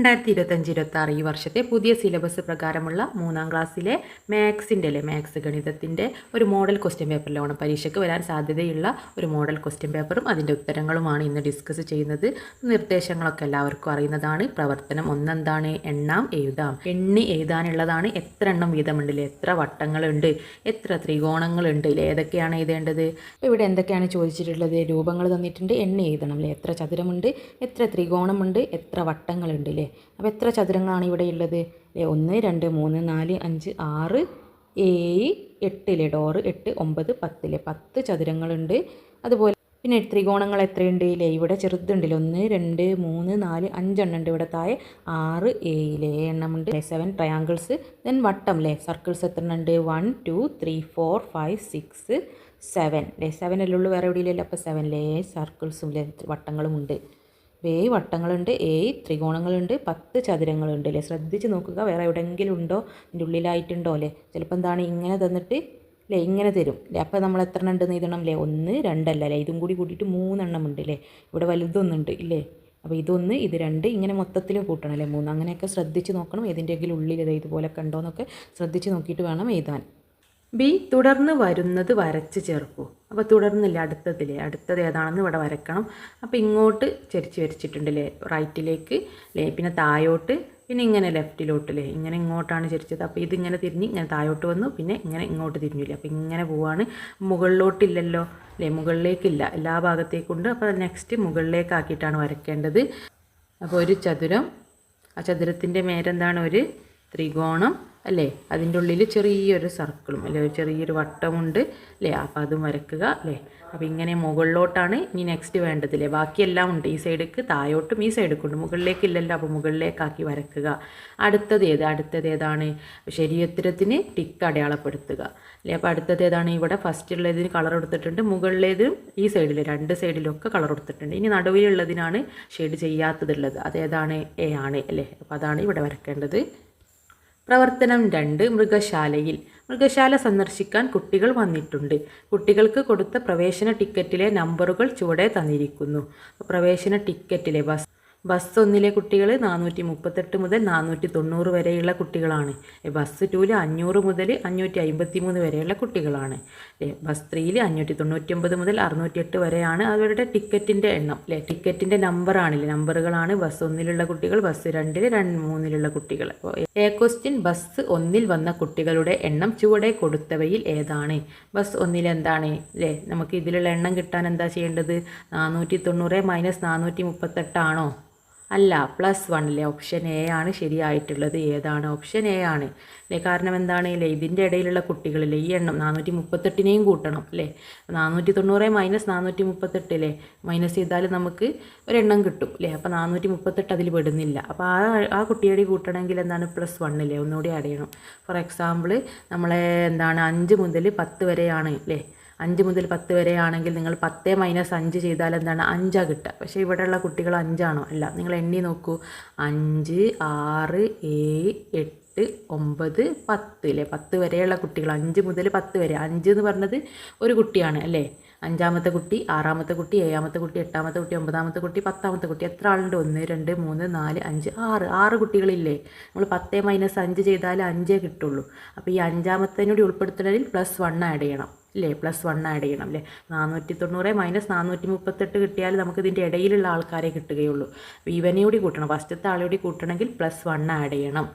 2025-26 ഈ വർഷത്തെ പുതിയ സിലബസ് പ്രകാരമുള്ള 3ാം ക്ലാസ്സിലെ മാത്സ് ഗണിതത്തിൻ്റെ ഒരു മോഡൽ ക്വസ്റ്റ്യൻ പേപ്പറിലാണ് പരീക്ഷയ്ക്ക് വരാൻ സാധ്യതയുള്ള ഒരു മോഡൽ ക്വസ്റ്റ്യൻ പേപ്പറും അതിൻ്റെ ഉത്തരങ്ങളുമാണ് ഇന്ന് ഡിസ്കസ് ചെയ്യുന്നത്. നിർദ്ദേശങ്ങളൊക്കെ എല്ലാവർക്കും അറിയുന്നതാണ്. പ്രവർത്തനം ഒന്നെന്താണ്? എണ്ണാം, എഴുതാം. എണ്ണി എഴുതാനുള്ളതാണ്. എത്ര എണ്ണം വീതമുണ്ടല്ലേ, എത്ര വട്ടങ്ങളുണ്ട്, എത്ര ത്രികോണങ്ങളുണ്ട് അല്ലേ, ഏതൊക്കെയാണ് എഴുതേണ്ടത്. ഇവിടെ എന്തൊക്കെയാണ് ചോദിച്ചിട്ടുള്ളത്? രൂപങ്ങൾ തന്നിട്ടുണ്ട്, എണ്ണി എഴുതണം അല്ലേ. എത്ര ചതുരമുണ്ട്, എത്ര ത്രികോണമുണ്ട്, എത്ര വട്ടങ്ങളുണ്ട് അല്ലേ. അപ്പോൾ എത്ര ചതുരങ്ങളാണ് ഇവിടെ ഉള്ളത്? 1 2 3 4 5 6 7 8 അല്ലേ. ഡോറ് 8 9 10 അല്ലേ. 10 ചതുരങ്ങളുണ്ട്. അതുപോലെ പിന്നെ ത്രികോണങ്ങൾ എത്രയുണ്ട് ഇല്ലേ. ഇവിടെ ചെറുതുണ്ടല്ലോ, 1 2 3 4 5 എണ്ണം ഉണ്ട്. ഇവിടെ താഴെ 6 7 എണ്ണമുണ്ട്. 7 ട്രയാങ്കിൾസ്. ദെൻ വട്ടം അല്ലേ, സർക്കിൾസ് എത്ര എണ്ണം ഉണ്ട്? 1 2 3 4 5 6 7 അല്ലേ. 7 അല്ലേ ഉള്ളൂ, വേറെ എവിടെയില്ലല്ലോ. അപ്പോൾ 7 അല്ലേ സർക്കിൾസും അല്ലേ, വട്ടങ്ങളും ഉണ്ട്. 7 വട്ടങ്ങളുണ്ട്, 7 ത്രികോണങ്ങളുണ്ട്, 10 ചതുരങ്ങളുണ്ട് അല്ലേ. ശ്രദ്ധിച്ച് നോക്കുക, വേറെ എവിടെയെങ്കിലും ഉണ്ടോ, ഇതിൻ്റെ ഉള്ളിലായിട്ടുണ്ടോ അല്ലേ. ചിലപ്പോൾ എന്താണ് ഇങ്ങനെ തന്നിട്ട് അല്ലേ, ഇങ്ങനെ തരും അല്ലേ. അപ്പോൾ നമ്മൾ എത്ര എണ്ണം ഉണ്ടെന്ന് എഴുതണം അല്ലേ. 1 2 അല്ല അല്ലേ, ഇതും കൂടി കൂട്ടിയിട്ട് 3 എണ്ണം ഉണ്ട് അല്ലേ. ഇവിടെ വലുതൊന്നുണ്ട് ഇല്ലേ. അപ്പോൾ ഇതൊന്ന്, ഇത് 2, ഇങ്ങനെ മൊത്തത്തിൽ കൂട്ടണം അല്ലേ 3. അങ്ങനെയൊക്കെ ശ്രദ്ധിച്ച് നോക്കണം. ഏതിൻ്റെയെങ്കിലും ഉള്ളിൽ ഇതുപോലൊക്കെ ഉണ്ടോ എന്നൊക്കെ ശ്രദ്ധിച്ച് നോക്കിയിട്ട് വേണം എഴുതാൻ. ബി, തുടർന്ന് വരുന്നത് വരച്ച് ചേർക്കൂ. അപ്പോൾ തുടർന്നില്ല, അടുത്തത് ഏതാണെന്ന് ഇവിടെ വരക്കണം. അപ്പോൾ ഇങ്ങോട്ട് വരച്ചിട്ടുണ്ടല്ലേ, റൈറ്റിലേക്ക് അല്ലേ, പിന്നെ താഴോട്ട്, പിന്നെ ഇങ്ങനെ ലെഫ്റ്റിലോട്ട് അല്ലേ, ഇങ്ങനെ ഇങ്ങോട്ടാണ് ചരിച്ചത്. അപ്പോൾ ഇതിങ്ങനെ തിരിഞ്ഞ് ഇങ്ങനെ താഴോട്ട് വന്നു, പിന്നെ ഇങ്ങനെ ഇങ്ങോട്ട് തിരിഞ്ഞില്ല. അപ്പോൾ ഇങ്ങനെ പോവാണ്. മുകളിലോട്ടില്ലല്ലോ അല്ലേ, മുകളിലേക്കില്ല, എല്ലാ ഭാഗത്തേക്കുണ്ട്. അപ്പോൾ നെക്സ്റ്റ് മുകളിലേക്കാക്കിയിട്ടാണ് വരയ്ക്കേണ്ടത്. അപ്പോൾ ഒരു ചതുരം, ആ ചതുരത്തിൻ്റെ മേലെന്താണ്, ഒരു ത്രികോണം അല്ലേ, അതിൻ്റെ ഉള്ളിൽ ചെറിയൊരു സർക്കിളും അല്ലേ, ഒരു ചെറിയൊരു വട്ടമുണ്ട് അല്ലേ. അപ്പോൾ അതും വരയ്ക്കുക അല്ലേ. അപ്പോൾ ഇങ്ങനെ മുകളിലോട്ടാണ് ഇനി നെക്സ്റ്റ് വേണ്ടതില്ലേ. ബാക്കിയെല്ലാം ഉണ്ട്, ഈ സൈഡിലേക്ക് താഴോട്ടും ഈ സൈഡിലേക്ക് ഉണ്ട്, മുകളിലേക്കില്ലല്ലോ. അപ്പോൾ മുകളിലേക്കാക്കി വരയ്ക്കുക. അടുത്തത് ഏതാണ്? ശരിയുത്തരത്തിന് ടിക്ക് അടയാളപ്പെടുത്തുക അല്ലേ. അപ്പോൾ അടുത്തത് ഏതാണ്? ഇവിടെ ഫസ്റ്റുള്ളതിന് കളർ കൊടുത്തിട്ടുണ്ട്, മുകളിലേതും ഈ സൈഡിൽ 2 സൈഡിലൊക്കെ കളർ കൊടുത്തിട്ടുണ്ട്. ഇനി നടുവിലുള്ളതിനാണ് ഷെയ്ഡ് ചെയ്യാത്തതുള്ളത്, അതേതാണ്? എ ആണ് അല്ലേ. അപ്പോൾ അതാണ് ഇവിടെ വരയ്ക്കേണ്ടത്. പ്രവർത്തനം 2, മൃഗശാല സന്ദർശിക്കാൻ കുട്ടികൾ വന്നിട്ടുണ്ട്. കുട്ടികൾക്ക് കൊടുത്ത പ്രവേശന ടിക്കറ്റിലെ നമ്പറുകൾ ചുവടെ തന്നിരിക്കുന്നു. പ്രവേശന ടിക്കറ്റിലെ ബസ് 1 കുട്ടികൾ 438 മുതൽ 490 വരെയുള്ള കുട്ടികളാണ്. ബസ് 2 500 മുതൽ 553 വരെയുള്ള കുട്ടികളാണ്. ബസ് 3 599 മുതൽ 608 വരെയാണ് അവരുടെ ടിക്കറ്റിൻ്റെ എണ്ണം അല്ലേ. ടിക്കറ്റിൻ്റെ നമ്പറാണില്ലേ, നമ്പറുകളാണ്. ബസ് 1 കുട്ടികൾ, ബസ് 2 3 കുട്ടികൾ. അപ്പോൾ ക്വസ്റ്റ്യൻ, ബസ് 1 വന്ന കുട്ടികളുടെ എണ്ണം ചുവടെ കൊടുത്തവയിൽ ഏതാണ്? ബസ് 1 എന്താണ് അല്ലേ. നമുക്ക് ഇതിലുള്ള എണ്ണം കിട്ടാൻ എന്താ ചെയ്യേണ്ടത്? 490 മൈനസ് 438 ആണോ? അല്ല, +1 അല്ലേ. ഓപ്ഷൻ എ ആണ് ശരിയായിട്ടുള്ളത്. ഏതാണ്? ഓപ്ഷൻ എ ആണ് അല്ലേ. കാരണം എന്താണ് അല്ലേ, ഇതിൻ്റെ ഇടയിലുള്ള കുട്ടികളില്ലേ, ഈ എണ്ണം 438നെയും കൂട്ടണം അല്ലേ. 490 മൈനസ് 438 അല്ലേ, മൈനസ് ചെയ്താൽ നമുക്ക് ഒരെണ്ണം കിട്ടും അല്ലേ. അപ്പോൾ 438 അതിൽ പെടുന്നില്ല. അപ്പോൾ ആ കുട്ടിയുടെ കൂട്ടണമെങ്കിൽ എന്താണ്? +1 അല്ലേ, ഒന്നുകൂടി ആഡ് ചെയ്യണം. ഫോർ എക്സാമ്പിൾ നമ്മളെ എന്താണ് 5 മുതൽ 10 വരെയാണ് അല്ലേ. 5 മുതൽ 10 വരെ ആണെങ്കിൽ നിങ്ങൾ 10 മൈനസ് 5 ചെയ്താൽ എന്താണ്? 5 കിട്ടുക. പക്ഷേ ഇവിടെയുള്ള കുട്ടികൾ 5 ആണോ? അല്ല. നിങ്ങൾ എണ്ണി നോക്കൂ. 5 6 7 8 9 10 അല്ലേ. 10 വരെയുള്ള കുട്ടികൾ, 5 മുതൽ 10 വരെ. 5 എന്ന് പറഞ്ഞത് ഒരു കുട്ടിയാണ് അല്ലേ. 5ാമത്തെ കുട്ടി, 6ാമത്തെ കുട്ടി, 7ാമത്തെ കുട്ടി, 8ാമത്തെ കുട്ടി, 9ാമത്തെ കുട്ടി, 10ാമത്തെ കുട്ടി. എത്ര ആളുണ്ട്? 1 2 3 4 5 6 കുട്ടികളില്ലേ. നമ്മൾ 10 മൈനസ് 5 ചെയ്താൽ 5 കിട്ടുള്ളൂ. അപ്പോൾ ഈ 5ാമത്തേനൂടി ഉൾപ്പെടുത്തുന്നതിൽ +1 ആഡ് ചെയ്യണം അല്ലേ. +1 ആഡ് ചെയ്യണം അല്ലേ. 490 മൈനസ് 438 കിട്ടിയാൽ നമുക്ക് ഇതിൻ്റെ ഇടയിലുള്ള ആൾക്കാരെ കിട്ടുകയുള്ളൂ. അപ്പോൾ ഇവനെയോടി കൂട്ടണം, ഫസ്റ്റത്തെ ആളോടി കൂട്ടണമെങ്കിൽ +1 ആഡ് ചെയ്യണം.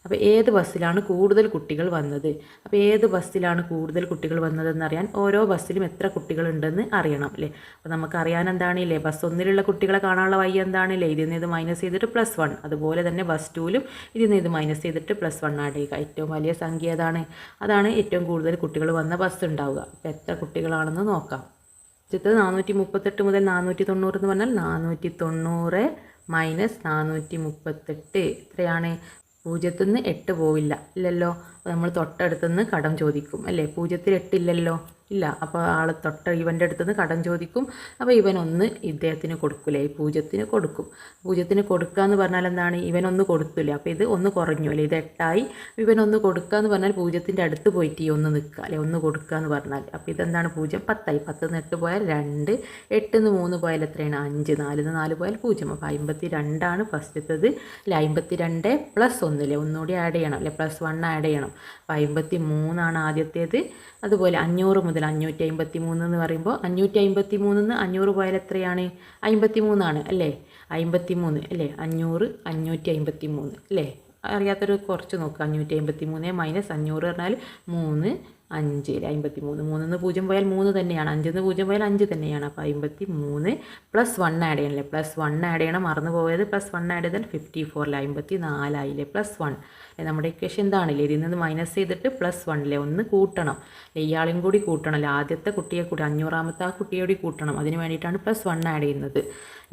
അപ്പോൾ ഏത് ബസ്സിലാണ് കൂടുതൽ കുട്ടികൾ വന്നത്? അപ്പോൾ ഏത് ബസ്സിലാണ് കൂടുതൽ കുട്ടികൾ വന്നതെന്നറിയാൻ ഓരോ ബസ്സിലും എത്ര കുട്ടികളുണ്ടെന്ന് അറിയണം അല്ലേ. അപ്പോൾ നമുക്കറിയാൻ എന്താണില്ലേ, ബസ് 1 കുട്ടികളെ കാണാനുള്ള വഴി എന്താണില്ലേ, ഇതിൽ നിന്ന് ഇത് മൈനസ് ചെയ്തിട്ട് +1. അതുപോലെ തന്നെ ബസ് 2ലും ഇതിൽ നിന്ന് ഇത് മൈനസ് ചെയ്തിട്ട് +1 ആഡ് ചെയ്യുക. ഏറ്റവും വലിയ സംഖ്യ ഏതാണ്? അതാണ് ഏറ്റവും കൂടുതൽ കുട്ടികൾ വന്ന ബസ് ഉണ്ടാവുക. അപ്പോൾ എത്ര കുട്ടികളാണെന്ന് നോക്കാം. ഇത് 438 മുതൽ 490 എന്ന് പറഞ്ഞാൽ 490 മൈനസ് 438 എത്രയാണ്? 0 നിന്ന് 8 പോവില്ല ഇല്ലല്ലോ. അപ്പോൾ നമ്മൾ തൊട്ടടുത്തുനിന്ന് കടം ചോദിക്കും അല്ലേ. 0ൽ 8 ഇല്ലല്ലോ. ഇല്ല. അപ്പോൾ ആൾ ഇവൻ്റെ അടുത്ത് നിന്ന് കടം ചോദിക്കും. അപ്പോൾ ഇവനൊന്ന് ഇദ്ദേഹത്തിന് കൊടുക്കില്ലേ, ഈ പൂജ്യത്തിന് കൊടുക്കും. പൂജ്യത്തിന് കൊടുക്കുക എന്ന് പറഞ്ഞാൽ എന്താണ്, ഇവനൊന്ന് കൊടുത്തില്ല, അപ്പോൾ ഇത് ഒന്ന് കുറഞ്ഞു അല്ലേ, ഇത് 8 ഇവനൊന്ന് കൊടുക്കുക എന്ന് പറഞ്ഞാൽ പൂജ്യത്തിൻ്റെ അടുത്ത് പോയിട്ട് ഈ ഒന്ന് നിൽക്കുക അല്ലെ, ഒന്ന് കൊടുക്കുക എന്ന് പറഞ്ഞാൽ. അപ്പോൾ ഇതെന്താണ്, 0 10 10 നിന്ന് 8 പോയാൽ 2, 8 നിന്ന് 3 പോയാൽ എത്രയാണ് 5, 4 നിന്ന് 4 പോയാൽ 0. അപ്പോൾ 52 ഫസ്റ്റത്തത് അല്ലെ. 52 പ്ലസ് 1 അല്ലേ, ഒന്നുകൂടി ആഡ് ചെയ്യണം അല്ലെ, +1 ആഡ് ചെയ്യണം. അപ്പോൾ 53 ആദ്യത്തേത്. അതുപോലെ 500 മുതൽ 553 എന്ന് പറയുമ്പോൾ 553 നിന്ന് 500 പോയാൽ എത്രയാണ്, 53 അല്ലേ, 53 അല്ലേ, 500 553 അല്ലേ. അറിയാത്തൊരു കുറച്ച് നോക്കുക, 553 മൈനസ് 500 പറഞ്ഞാൽ 3 5 53. 3 0 പോയാൽ 3 തന്നെയാണ്, 5 0 പോയാൽ 5 തന്നെയാണ്. അപ്പോൾ 53 +1 ആഡ് ചെയ്യണമല്ലേ, +1 ആഡ് ചെയ്യണം, മറന്നു പോയത്. +1 ആഡ് ചെയ്താൽ 54 54 ആയില്ലേ, +1 നമ്മുടെ ഇക്വേഷൻ എന്താണല്ലേ, ഇതിൽ നിന്ന് മൈനസ് ചെയ്തിട്ട് +1 അല്ലേ, ഒന്ന് കൂട്ടണം അല്ലേ, ഇയാളും കൂടി കൂട്ടണം അല്ലേ, ആദ്യത്തെ കുട്ടിയെ കൂടി 500ാമത്തെ ആ കുട്ടിയോട് കൂട്ടണം. അതിന് വേണ്ടിയിട്ടാണ് +1 ആഡ് ചെയ്യുന്നത്.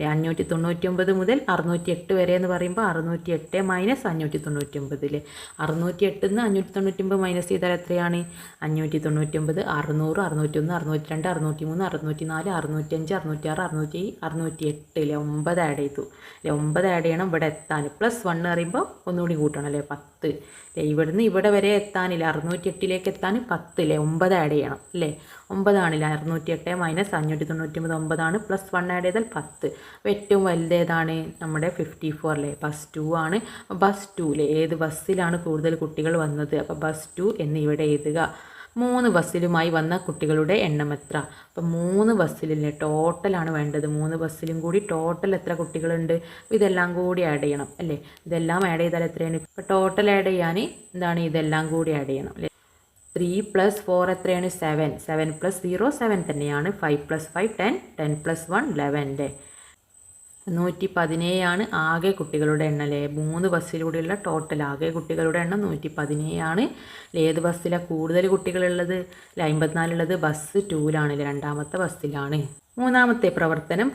599 മുതൽ 608 വരെ എന്ന് പറയുമ്പോൾ 608 മൈനസ് 599 അല്ലേ, 608 നിന്ന് 599 മൈനസ് ചെയ്താൽ എത്രയാണ്, 599 600 601 602 603 604 605 606 608 അല്ലേ, 9 ആഡ് ചെയ്തു അല്ലേ, 9 ആഡ് ചെയ്യണം ഇവിടെ എത്താൻ. +1 പറയുമ്പോൾ ഒന്നുകൂടി കൂട്ടണം അല്ലേ, 10 അല്ലേ. ഇവിടുന്ന് ഇവിടെ വരെ എത്താനില്ല, 608ലേക്ക് എത്താൻ 10 അല്ലേ, 9 ആഡ് ചെയ്യണം അല്ലേ, 9 ആണില്ല. 608 മൈനസ് 599 9 +1 ആഡ് ചെയ്താൽ 10. അപ്പോൾ ഏറ്റവും വലുതേതാണ്, നമ്മുടെ 54 അല്ലേ, ബസ് 2 ആണ്. ബസ് 2 അല്ലേ, ഏത് ബസ്സിലാണ് കൂടുതൽ കുട്ടികൾ വന്നത്, അപ്പോൾ ബസ് 2 എന്നിവിടെ എഴുതുക. 3 ബസ്സിലുമായി വന്ന കുട്ടികളുടെ എണ്ണം എത്ര, അപ്പോൾ 3 ബസ്സിലില്ലേ ടോട്ടലാണ് വേണ്ടത്, 3 ബസ്സിലും കൂടി ടോട്ടൽ എത്ര കുട്ടികളുണ്ട്, ഇതെല്ലാം കൂടി ആഡ് ചെയ്യണം അല്ലേ. ഇതെല്ലാം ആഡ് ചെയ്താൽ എത്രയാണ്, ഇപ്പോൾ ടോട്ടൽ ആഡ് ചെയ്യാൻ എന്താണ്, ഇതെല്ലാം കൂടി ആഡ് ചെയ്യണം അല്ലേ. 3 + 4 എത്രയാണ്, 7 7 + 0 7 തന്നെയാണ്. 5 + 5 10 10 + 1 11 117 ആണ് ആകെ കുട്ടികളുടെ എണ്ണം അല്ലേ. 3 ബസ്സിലൂടെയുള്ള ടോട്ടൽ ആകെ കുട്ടികളുടെ എണ്ണം 117 ആണ്. ഏത് ബസ്സിലാണ് കൂടുതൽ കുട്ടികളുള്ളത്, 54 ഉള്ളത് ബസ് 2ലാണ്, രണ്ടാമത്തെ ബസ്സിലാണ്. മൂന്നാമത്തെ പ്രവർത്തനം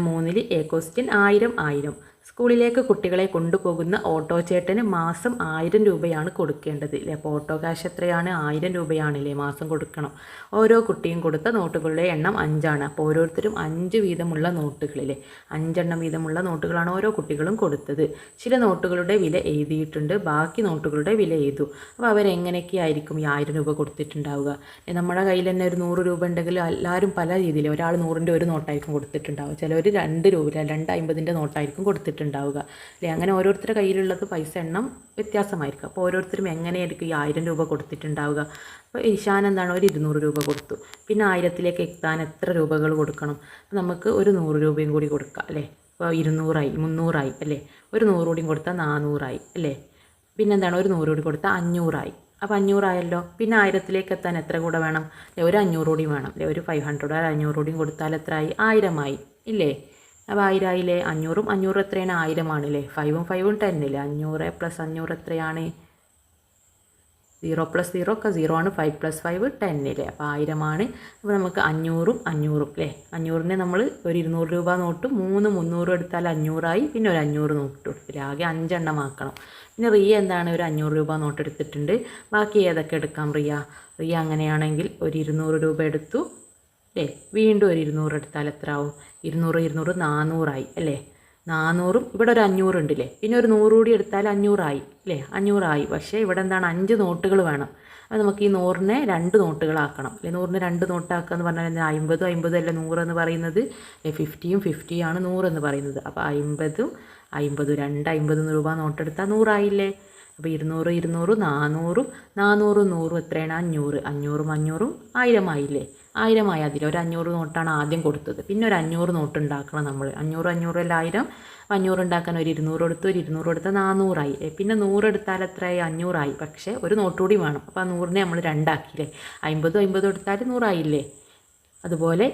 3 എ ക്വസ്റ്റ്യൻ 1000 സ്കൂളിലേക്ക് കുട്ടികളെ കൊണ്ടുപോകുന്ന ഓട്ടോ ചേട്ടന് മാസം 1000 രൂപയാണ് കൊടുക്കേണ്ടത് അല്ലേ. അപ്പോൾ ഓട്ടോ ക്യാഷ് എത്രയാണ്, 1000 രൂപയാണല്ലേ മാസം കൊടുക്കണം. ഓരോ കുട്ടിയും കൊടുത്ത നോട്ടുകളുടെ എണ്ണം 5 അപ്പോൾ ഓരോരുത്തരും 5 വീതമുള്ള നോട്ടുകളിലെ 5 എണ്ണം വീതമുള്ള നോട്ടുകളാണ് ഓരോ കുട്ടികളും കൊടുത്തത്. ചില നോട്ടുകളുടെ വില എഴുതിയിട്ടുണ്ട്, ബാക്കി നോട്ടുകളുടെ വില എഴുതു. അപ്പോൾ അവരെങ്ങനെയൊക്കെ ആയിരിക്കും ഈ 1000 രൂപ കൊടുത്തിട്ടുണ്ടാവുക. നമ്മുടെ കയ്യിൽ തന്നെ ഒരു 100 രൂപ ഉണ്ടെങ്കിൽ എല്ലാവരും പല രീതിയിൽ, ഒരാൾ 100ൻ്റെ ഒരു നോട്ടായിരിക്കും കൊടുത്തിട്ടുണ്ടാവുക, ചിലർ 2 രൂപ 250ൻ്റെ നോട്ടായിരിക്കും കൊടുത്തിട്ടുണ്ടാവുക അല്ലേ. അങ്ങനെ ഓരോരുത്തരുടെ കയ്യിലുള്ളത് പൈസ എണ്ണം വ്യത്യാസമായിരിക്കും. അപ്പോൾ ഓരോരുത്തരും എങ്ങനെയായിരിക്കും ഈ 1000 രൂപ കൊടുത്തിട്ടുണ്ടാവുക. അപ്പോൾ ഈശാൻ എന്താണ്, ഒരു 200 രൂപ കൊടുത്തു. പിന്നെ 1000ലേക്ക് എത്താൻ എത്ര രൂപകൾ കൊടുക്കണം, അപ്പോൾ നമുക്ക് ഒരു 100 രൂപയും കൂടി കൊടുക്കാം അല്ലേ. അപ്പോൾ 200 300 അല്ലേ, ഒരു 100 കൂടിയും കൊടുത്താൽ 400 അല്ലേ. പിന്നെന്താണ്, ഒരു 100 കൂടി കൊടുത്താൽ 500 അപ്പോൾ 500 പിന്നെ 1000ലേക്ക് എത്താൻ എത്ര കൂടെ വേണം അല്ലേ, ഒരു 500 കൂടി വേണം അല്ലേ. ഒരു 500 500 കൂടിയും കൊടുത്താൽ എത്ര ആയി, 1000 ഇല്ലേ. അപ്പോൾ 1000 ആയില്ലേ. 500 500 എത്രയാണ്, 1000 ആണല്ലേ. 5 5 10 ഇല്ലേ, 500 + 500 എത്രയാണ്, 0 + 0 ഒക്കെ 0 ആണ്. 5 + 5 10 ഇല്ലേ, അപ്പോൾ 1000 ആണ്. അപ്പോൾ നമുക്ക് 500 500 അല്ലേ. 500നെ നമ്മൾ ഒരു 200 രൂപ നോട്ട് 3 300 എടുത്താൽ 500 പിന്നെ ഒരു 500 നോട്ട് എടുത്തില്ല, ആകെ 5 എണ്ണം ആക്കണം. പിന്നെ റിയ എന്താണ്, ഒരു 500 രൂപ നോട്ട് എടുത്തിട്ടുണ്ട്. ബാക്കി ഏതൊക്കെ എടുക്കാം റിയ അങ്ങനെയാണെങ്കിൽ ഒരു 200 രൂപ എടുത്തു അല്ലേ. വീണ്ടും ഒരു 200 എടുത്താൽ എത്ര ആവും, 200 200 400 അല്ലേ. 400 ഇവിടെ ഒരു 500 ഉണ്ടല്ലേ, പിന്നെ ഒരു 100 കൂടി എടുത്താൽ 500 അല്ലേ. 500 പക്ഷേ ഇവിടെ എന്താണ്, 5 നോട്ടുകൾ വേണം. അപ്പോൾ നമുക്ക് ഈ 100നെ 2 നോട്ടുകളാക്കണം അല്ലേ. 100നെ 2 നോട്ടാക്കുക എന്ന് പറഞ്ഞാൽ 50 50 അല്ല 100 എന്ന് പറയുന്നത്, 50 50 ആണ് 100 എന്ന് പറയുന്നത്. അപ്പോൾ 50 50 250 രൂപ നോട്ടെടുത്താൽ 100 ആയില്ലേ. അപ്പോൾ 200 200 400 400 100 എത്രയാണ്, 500 500 500 1000 ആയില്ലേ. 1000 ആയി. അതിൽ ഒരു 500 നോട്ടാണ് ആദ്യം കൊടുത്തത്, പിന്നെ ഒരു 500 നോട്ട് ഉണ്ടാക്കണം നമ്മൾ. 500 500 അല്ല 1000. 500 ഉണ്ടാക്കാൻ ഒരു 200 എടുത്ത്, ഒരു 200 എടുത്താൽ 400 പിന്നെ 100 എടുത്താൽ എത്രയായി, 500 പക്ഷേ ഒരു നോട്ട് കൂടി വേണം. അപ്പോൾ ആ 100നെ നമ്മൾ 2 ആക്കിയില്ലേ. 50 50 എടുത്താൽ 100 ആയില്ലേ. അതുപോലെ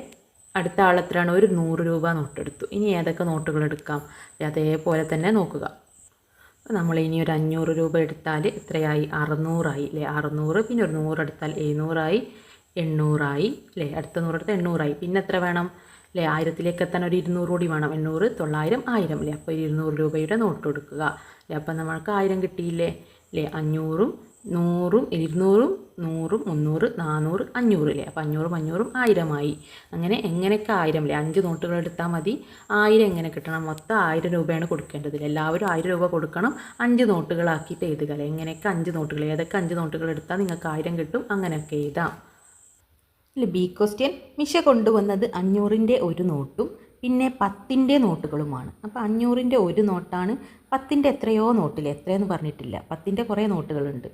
അടുത്ത ആൾ എത്രയാണ്, ഒരു 100 രൂപ നോട്ട് എടുത്തു. ഇനി ഏതൊക്കെ നോട്ടുകൾ എടുക്കാം, അതേപോലെ തന്നെ നോക്കുക. അപ്പോൾ നമ്മൾ ഇനി ഒരു 500 രൂപ എടുത്താൽ എത്രയായി, 600 അല്ലേ. 600 പിന്നെ ഒരു 100 എടുത്താൽ 700 800 അല്ലേ. അടുത്ത 100 എടുത്താൽ 800 പിന്നെ എത്ര വേണം അല്ലേ, 1000ലേക്ക് എത്താൻ ഒരു 200 കൂടി വേണം. 800 900 1000 അല്ലേ. അപ്പോൾ 200 രൂപയുടെ നോട്ട് കൊടുക്കുക അല്ലേ. അപ്പം നമ്മൾക്ക് 1000 കിട്ടിയില്ലേ അല്ലേ. 500 100ഉം 200ഉം 100ഉം 300 400 500 അല്ലേ. അപ്പോൾ 500ഉം 500ഉം 1000മായി. അങ്ങനെ എങ്ങനെയൊക്കെ 1000 അല്ലേ, 5 നോട്ടുകൾ എടുത്താൽ മതി. 1000 എങ്ങനെ കിട്ടണം? മൊത്തം 1000 രൂപയാണ് കൊടുക്കേണ്ടത്. എല്ലാവരും 1000 രൂപ കൊടുക്കണം. 5 നോട്ടുകളാക്കിയിട്ട് എഴുതുക അല്ലേ. എങ്ങനെയൊക്കെ 5 നോട്ടുകൾ, ഏതൊക്കെ 5 നോട്ടുകൾ എടുത്താൽ നിങ്ങൾക്ക് 1000 കിട്ടും, അങ്ങനെയൊക്കെ എഴുതാം. അല്ല, ബി ക്വസ്റ്റ്യൻ മിഷ കൊണ്ടുവന്നത് 500ൻ്റെ ഒരു നോട്ടും പിന്നെ 10ൻ്റെ നോട്ടുകളുമാണ്. അപ്പോൾ 500ൻ്റെ ഒരു നോട്ടാണ്, 10ൻ്റെ എത്രയോ നോട്ടിൽ, എത്രയെന്ന് പറഞ്ഞിട്ടില്ല, 10ൻ്റെ കുറേ നോട്ടുകളുണ്ട്.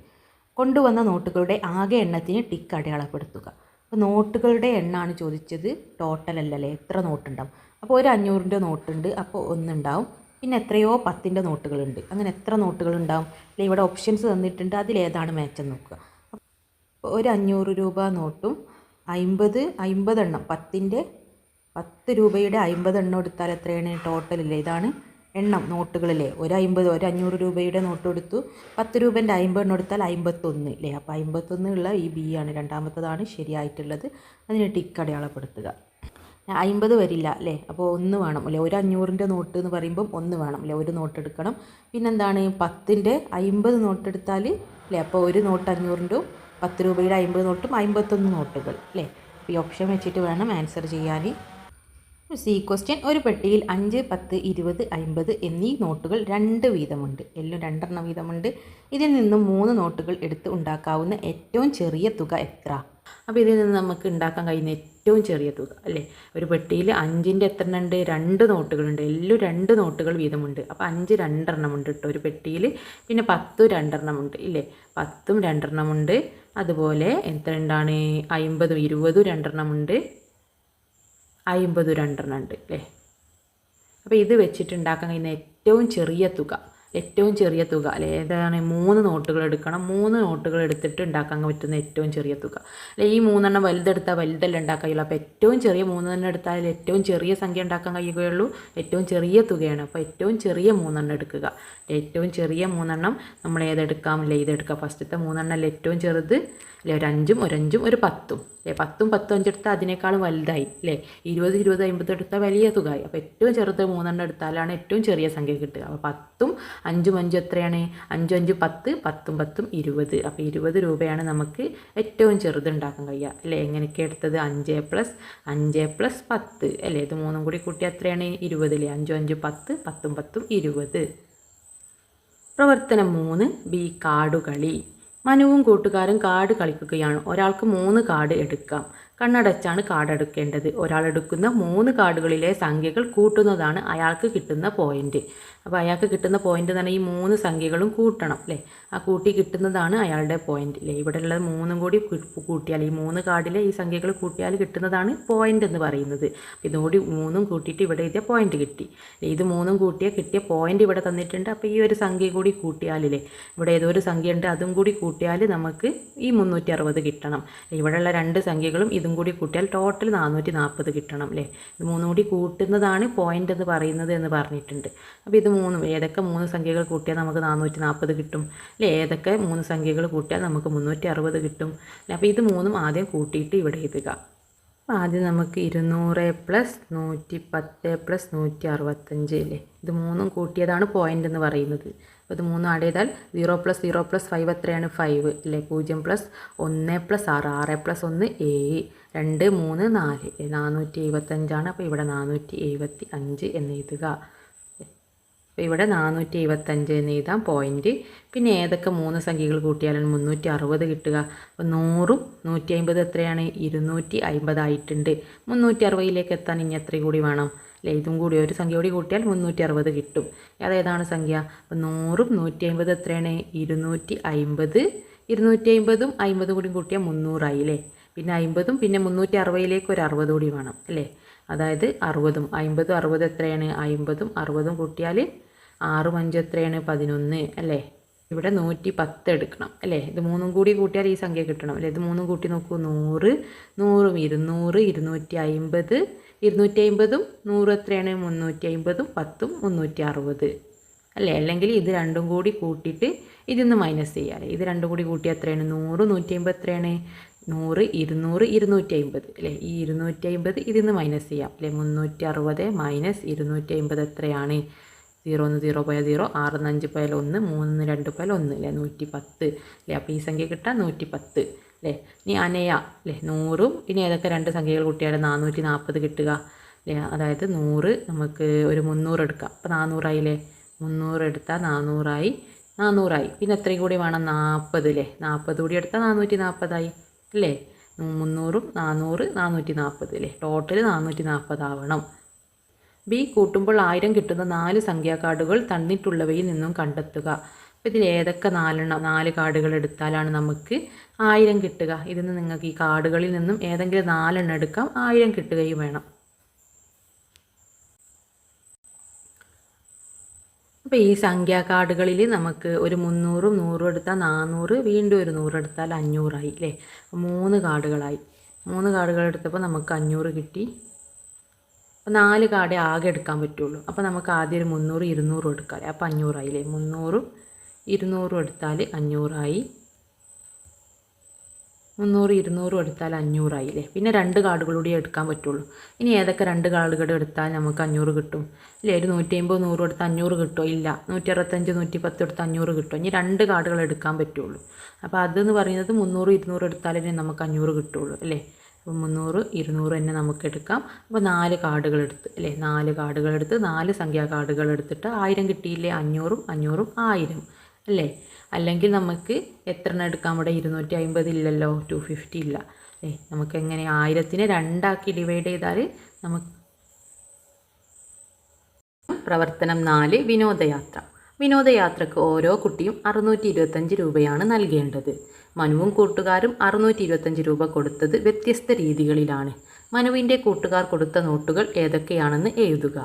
കൊണ്ടുവന്ന നോട്ടുകളുടെ ആകെ എണ്ണത്തിന് ടിക്ക് അടയാളപ്പെടുത്തുക. അപ്പോൾ നോട്ടുകളുടെ എണ്ണമാണ് ചോദിച്ചത്, ടോട്ടൽ അല്ലല്ലേ, എത്ര നോട്ടുണ്ടാവും. അപ്പോൾ ഒരു 500ൻ്റെ നോട്ടുണ്ട്, അപ്പോൾ ഒന്നുണ്ടാവും. പിന്നെ എത്രയോ 10ൻ്റെ നോട്ടുകളുണ്ട്, അങ്ങനെ എത്ര നോട്ടുകളുണ്ടാവും അല്ലെ. ഇവിടെ ഓപ്ഷൻസ് തന്നിട്ടുണ്ട്, അതിലേതാണ് മാച്ചെന്ന് നോക്കുക. അപ്പോൾ ഒരു 500 രൂപ നോട്ടും 50 എണ്ണം 10 രൂപയുടെ 50 എണ്ണം എടുത്താൽ എത്രയാണ് ടോട്ടലില്ലേ. ഇതാണ് എണ്ണം നോട്ടുകളിലെ. ഒരു 500 രൂപയുടെ നോട്ട് എടുത്തു, 10 രൂപേൻ്റെ 50 എണ്ണം എടുത്താൽ 51 അല്ലേ. അപ്പോൾ 51 ഉള്ള ഈ ബി ആണ്, രണ്ടാമത്തതാണ് ശരിയായിട്ടുള്ളത്. അതിന് ടിക്ക് അടയാളപ്പെടുത്തുക. 50 വരില്ല അല്ലേ, അപ്പോൾ 1 വേണം അല്ലേ. ഒരു 500ൻ്റെ നോട്ട് എന്ന് പറയുമ്പം 1 വേണം അല്ലേ, ഒരു നോട്ട് എടുക്കണം. പിന്നെന്താണ് 10ൻ്റെ 50 നോട്ട് എടുത്താൽ അല്ലേ, അപ്പോൾ ഒരു നോട്ട് 500ൻ്റെ 10 രൂപയുടെ 50 നോട്ടും 51 നോട്ടുകൾ അല്ലേ. അപ്പോൾ ഈ ഓപ്ഷൻ വെച്ചിട്ട് വേണം ആൻസർ ചെയ്യാൻ. സി ക്വസ്റ്റ്യൻ, ഒരു പെട്ടിയിൽ 5, 10, 20, 50 എന്നീ നോട്ടുകൾ 2 വീതമുണ്ട്. എല്ലാം 2 എണ്ണം വീതമുണ്ട്. ഇതിൽ നിന്നും 3 നോട്ടുകൾ എടുത്ത് ഉണ്ടാക്കാവുന്ന ഏറ്റവും ചെറിയ തുക എത്ര? അപ്പോൾ ഇതിൽ നിന്ന് നമുക്ക് ഉണ്ടാക്കാൻ കഴിയുന്ന ഏറ്റവും ചെറിയ തുക അല്ലേ. ഒരു പെട്ടിയിൽ 5ൻ്റെ എത്ര എണ്ണം ഉണ്ട്? 2 നോട്ടുകളുണ്ട്. എല്ലാം 2 നോട്ടുകൾ വീതമുണ്ട്. അപ്പോൾ 5 2 എണ്ണമുണ്ട് കേട്ടോ ഒരു പെട്ടിയിൽ. പിന്നെ 10 2 എണ്ണമുണ്ട് ഇല്ലേ, 10ഉം 2 എണ്ണമുണ്ട്. അതുപോലെ എത്ര ഉണ്ടാണ്? 50, 20 2 എണ്ണമുണ്ട്, 50 2 എണ്ണം ഉണ്ട് അല്ലേ. അപ്പോൾ ഇത് വെച്ചിട്ട് ഉണ്ടാക്കാൻ കഴിയുന്ന ഏറ്റവും ചെറിയ തുക അല്ലെ ഏതാണ്? 3 നോട്ടുകൾ എടുക്കണം. 3 നോട്ടുകൾ എടുത്തിട്ട് ഉണ്ടാക്കാൻ പറ്റുന്ന ഏറ്റവും ചെറിയ തുക അല്ലെ. ഈ 3 എണ്ണം വലുതെടുത്താൽ വലുതല്ല ഉണ്ടാക്കാൻ കഴിയുള്ളൂ. അപ്പോൾ ഏറ്റവും ചെറിയ 3 എണ്ണം എടുത്താൽ ഏറ്റവും ചെറിയ സംഖ്യ ഉണ്ടാക്കാൻ കഴിയുകയുള്ളൂ. ഏറ്റവും ചെറിയ തുകയാണ്. അപ്പോൾ ഏറ്റവും ചെറിയ 3 എണ്ണം എടുക്കുക. ഏറ്റവും ചെറിയ 3 എണ്ണം നമ്മൾ ഏതെടുക്കാം അല്ലേ, ഇതെടുക്കാം. ഫസ്റ്റത്തെ 3 എണ്ണം അല്ലേ ഏറ്റവും ചെറുത് അല്ലേ. ഒരു 5ഉം ഒരു 5ഉം ഒരു 10ഉം അല്ലേ. 10ഉം 10ഉം 5 എടുത്താൽ അതിനേക്കാളും വലുതായി അല്ലേ. 20, 20, 50 എടുത്താൽ വലിയ തുകയായി. അപ്പോൾ ഏറ്റവും ചെറുത് 3 എണ്ണം എടുത്താലാണ് ഏറ്റവും ചെറിയ സംഖ്യ കിട്ടുക. അപ്പോൾ 10ഉം 5ഉം 5 എത്രയാണ്? 5 5 10, 10ഉം 10ഉം 20. അപ്പോൾ 20 രൂപയാണ് നമുക്ക് ഏറ്റവും ചെറുത് ഉണ്ടാക്കാൻ കഴിയുക അല്ലേ. എങ്ങനെയൊക്കെ എടുത്തത്? 5 + 10 അല്ലേ. ഇത് 3ഉം കൂടി കൂട്ടി എത്രയാണ്? 20 അല്ലേ. 5 5 10, 10ഉം 10ഉം 20. പ്രവർത്തനം 3 ബി, കാർഡുകളി. മനുവും കൂട്ടുകാരും കാർഡ് കളിക്കുകയാണ്. ഒരാൾക്ക് 3 കാർഡ് എടുക്കാം. കണ്ണടച്ചാണ് കാർഡ് എടുക്കേണ്ടത്. ഒരാൾ എടുക്കുന്ന 3 കാർഡുകളിലെ സംഖ്യകൾ കൂട്ടുന്നതാണ് അയാൾക്ക് കിട്ടുന്ന പോയിന്റ്. അപ്പോൾ അയാൾക്ക് കിട്ടുന്ന പോയിന്റ് എന്ന് പറഞ്ഞാൽ ഈ 3 സംഖ്യകളും കൂട്ടണം അല്ലേ. ആ കൂട്ടി കിട്ടുന്നതാണ് അയാളുടെ പോയിന്റ് അല്ലേ. ഇവിടെ ഉള്ളത് 3ഉം കൂടി കൂട്ടിയാൽ, ഈ 3 കാർഡിലെ ഈ സംഖ്യകൾ കൂട്ടിയാൽ കിട്ടുന്നതാണ് പോയിന്റ് എന്ന് പറയുന്നത്. അപ്പോൾ ഇതുകൂടി 3ഉം കൂട്ടിയിട്ട് ഇവിടെ എഴുതിയ പോയിന്റ് കിട്ടി. ഇത് 3ഉം കൂട്ടിയാൽ കിട്ടിയ പോയിന്റ് ഇവിടെ തന്നിട്ടുണ്ട്. അപ്പോൾ ഈ ഒരു സംഖ്യ കൂടി കൂട്ടിയാലല്ലേ, ഇവിടെ ഏതോ ഒരു സംഖ്യ ഉണ്ട്, അതും കൂടി കൂട്ടിയാൽ നമുക്ക് ഈ 360 കിട്ടണം. ഇവിടെയുള്ള 2 സംഖ്യകളും ഇതും കൂടി കൂട്ടിയാൽ ടോട്ടൽ 440 കിട്ടണം അല്ലേ. ഇത് 3ഉം കൂടി കൂട്ടുന്നതാണ് പോയിന്റ് എന്ന് പറയുന്നത് എന്ന് പറഞ്ഞിട്ടുണ്ട്. അപ്പോൾ ഇത് 3 ഏതൊക്കെ 3 സംഖ്യകൾ കൂട്ടിയാൽ നമുക്ക് 440 കിട്ടും അല്ലേ. ഏതൊക്കെ 3 സംഖ്യകൾ കൂട്ടിയാൽ നമുക്ക് 360 കിട്ടും അല്ലേ. അപ്പോൾ ഇത് 3ഉം ആദ്യം കൂട്ടിയിട്ട് ഇവിടെ എഴുതുക. അപ്പോൾ ആദ്യം നമുക്ക് 200 + 110 + 165 അല്ലേ. ഇത് 3ഉം കൂട്ടിയതാണ് പോയിന്റ് എന്ന് പറയുന്നത്. അപ്പോൾ ഇത് 3ഉം ആഡ് ചെയ്താൽ 0 + 0 + 5 എത്രയാണ്? 5 അല്ലേ. 0 + 1 + 6, 6 + 1 7, 2 3 4 475 അപ്പോൾ ഇവിടെ 475 എന്ന് എഴുതുക. അപ്പോൾ ഇവിടെ 475 എന്ന് എഴുതാം പോയിന്റ്. പിന്നെ ഏതൊക്കെ 3 സംഖ്യകൾ കൂട്ടിയാലാണ് 360 കിട്ടുക? അപ്പോൾ 100ഉം 150 എത്രയാണ്? 250 ആയിട്ടുണ്ട്. 360ലേക്ക് എത്താൻ ഇനി എത്ര കൂടി വേണം അല്ലേ. ഇതും കൂടി ഒരു സംഖ്യ കൂടി കൂട്ടിയാൽ 360 കിട്ടും. അതേതാണ് സംഖ്യ? അപ്പോൾ 100ഉം 150 എത്രയാണ്? 250. 250ഉം 50 കൂടി കൂട്ടിയാൽ 300 ആയി അല്ലേ. പിന്നെ 50ഉം പിന്നെ 360ലേക്ക് ഒരു 60 കൂടി വേണം അല്ലേ. അതായത് 60ഉം 50ഉം 60 എത്രയാണ്? 50ഉം 60ഉം കൂട്ടിയാൽ 6ഉം 5 എത്രയാണ്? 11 അല്ലേ. ഇവിടെ 110 എടുക്കണം അല്ലേ. ഇത് 3ഉം കൂടി കൂട്ടിയാൽ ഈ സംഖ്യ കിട്ടണം അല്ലേ. ഇത് 3ഉം കൂട്ടി നോക്കൂ. 100, 100ഉം 200, 250, 250ഉം 100 എത്രയാണ്? 350ഉം 10ഉം 360 അല്ലേ. അല്ലെങ്കിൽ ഇത് രണ്ടും കൂടി കൂട്ടിയിട്ട് ഇതിന്ന് മൈനസ് ചെയ്യാം അല്ലേ. ഇത് രണ്ടും കൂടി കൂട്ടി എത്രയാണ്? 100, 150 എത്രയാണ്? 100, 200, 250 അല്ലേ. ഈ 250 ഇതിന്ന് മൈനസ് ചെയ്യാം അല്ലേ. 360 - 250 എത്രയാണ്? 0 0 പോയാൽ 0, 6 5 പോയാൽ 1, 3 2 പോയാൽ 1 അല്ലേ, 110 അല്ലേ. അപ്പോൾ ഈ സംഖ്യ കിട്ടാൻ 110 അല്ലേ. ഇനി അനയ അല്ലേ, 100ഉം ഇനി ഏതൊക്കെ രണ്ട് സംഖ്യകൾ കൂട്ടിയാൽ 440 കിട്ടുക അല്ലേ. അതായത് 100 നമുക്ക് ഒരു 300 എടുക്കാം. അപ്പോൾ 400 ആയില്ലേ, 300 എടുത്താൽ 400 ആയി. പിന്നെ എത്രയും കൂടി വേണം, 40 അല്ലേ. 40 കൂടി എടുത്താൽ 440 അല്ലേ. 300ഉം 400 440 അല്ലേ. ടോട്ടൽ 440 ആവണം. ബി കൂട്ടുമ്പോൾ 1000 കിട്ടുന്ന 4 സംഖ്യാകാർഡുകൾ തന്നിട്ടുള്ളവയിൽ നിന്നും കണ്ടെത്തുക. അപ്പോൾ ഇതിൽ ഏതൊക്കെ 4 കാർഡുകൾ എടുത്താലാണ് നമുക്ക് 1000 കിട്ടുക. ഇതിൽ നിന്ന് നിങ്ങൾക്ക് ഈ കാർഡുകളിൽ നിന്നും ഏതെങ്കിലും 4 എണ്ണം എടുക്കാം, 1000 കിട്ടുകയും വേണം. അപ്പോൾ ഈ സംഖ്യാകാർഡുകളിൽ നമുക്ക് ഒരു 300ഉം 100ഉം എടുത്താൽ 400, വീണ്ടും ഒരു 100 എടുത്താൽ 500 അല്ലേ. 3 കാർഡുകളായി. 3 കാർഡുകൾ എടുത്തപ്പോൾ നമുക്ക് 500 കിട്ടി. അപ്പോൾ 4 കാർഡേ ആകെ എടുക്കാൻ പറ്റുള്ളൂ. അപ്പോൾ നമുക്ക് ആദ്യം ഒരു 300 200 എടുക്കാം. അപ്പോൾ 500 ആയില്ലേ. 300ഉം 200ഉം എടുത്താൽ 500 300 200 എടുത്താൽ 500 ആയില്ലേ. പിന്നെ 2 കാർഡുകളൂടെ എടുക്കാൻ പറ്റുള്ളൂ. ഇനി ഏതൊക്കെ 2 കാർഡുകൾ എടുത്താൽ നമുക്ക് 500 കിട്ടും അല്ലേ. ഒരു 150 100 എടുത്താൽ 500 കിട്ടുമോ? ഇല്ല. 165 110 എടുത്താൽ 500 കിട്ടുമോ? ഇനി 2 കാർഡുകൾ എടുക്കാൻ പറ്റുള്ളൂ. അപ്പോൾ അതെന്ന് പറയുന്നത് 300 200 എടുത്താലേ നമുക്ക് 500 കിട്ടുള്ളൂ അല്ലേ. അപ്പോൾ 300 200 തന്നെ നമുക്ക് എടുക്കാം. അപ്പോൾ 4 കാർഡുകൾ എടുത്ത് അല്ലേ, 4 കാർഡുകൾ എടുത്ത് 4 സംഖ്യാ കാർഡുകൾ എടുത്തിട്ട് 1000 കിട്ടിയില്ലേ. 500ഉം 500ഉം 1000 അല്ലേ. അല്ലെങ്കിൽ നമുക്ക് എത്ര എണ്ണം എടുക്കാം? ഇവിടെ 250 ഇല്ലല്ലോ, 250 ഇല്ല അല്ലേ. നമുക്ക് എങ്ങനെ 1000നെ 2 ഡിവൈഡ് ചെയ്താൽ നമുക്ക് പ്രവർത്തനം 4 വിനോദയാത്ര. വിനോദയാത്രക്ക് ഓരോ കുട്ടിയും 625 രൂപയാണ് നൽകേണ്ടത്. മനുവും കൂട്ടുകാരും 625 രൂപ കൊടുത്തത് വ്യത്യസ്ത രീതികളിലാണ്. മനുവിൻ്റെ കൂട്ടുകാർ കൊടുത്ത നോട്ടുകൾ ഏതൊക്കെയാണെന്ന് എഴുതുക.